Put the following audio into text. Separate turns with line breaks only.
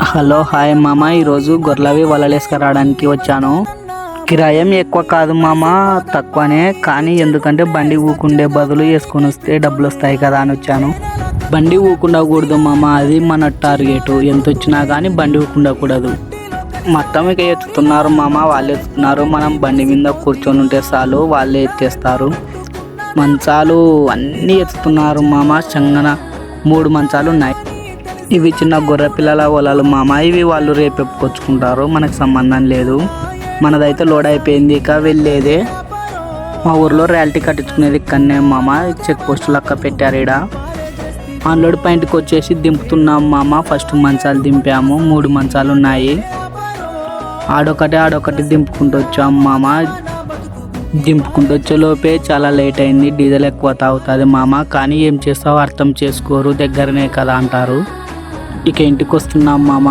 Hello hi మామ, ఈరోజు గొర్రెలవి వలలేసుకురావడానికి వచ్చాను. కిరాయం ఎక్కువ కాదు మామ, తక్కువనే. కానీ ఎందుకంటే బండి ఊకుండే బదులు వేసుకొని వస్తే డబ్బులు వస్తాయి కదా అని వచ్చాను. బండి ఊకుండకూడదు మామ, అది మన టార్గెట్. ఎంత వచ్చినా కానీ బండి ఊకుండకూడదు. మొత్తం ఇక ఎత్తుతున్నారు మామ, వాళ్ళు ఎత్తుతున్నారు. మనం బండి మీద కూర్చొని ఉంటే చాలు, వాళ్ళే ఎత్తేస్తారు. మంచాలు అన్నీ ఎత్తుతున్నారు మామ. చంగన 3 మంచాలు ఉన్నాయి. ఇవి చిన్న గొర్రె పిల్లల వలలు మామ. ఇవి వాళ్ళు రేపు ఎప్పుకొచ్చుకుంటారు, మనకు సంబంధం లేదు. మనదైతే లోడ్ అయిపోయింది, ఇక వెళ్ళేదే. మా ఊర్లో ర్యాలిటీ కట్టించుకునేది ఇక్కడనే మామ. చెక్ పోస్ట్ లెక్క పెట్టారు ఈడ. అన్లోడ్ పాయింట్కి వచ్చేసి దింపుతున్నాం మామ. ఫస్ట్ మంచాలు దింపాము, 3 మంచాలు ఉన్నాయి. ఆడొకటి దింపుకుంటూ వచ్చాము మామ. దింపుకుంటూ వచ్చే లోపే చాలా లేట్ అయింది. డీజిల్ ఎక్కువ తాగుతుంది మామ. కానీ ఏం చేస్తావు, అర్థం చేసుకోరు, దగ్గరనే కదా అంటారు. ఇక ఇంటికి వస్తున్నాం మామ.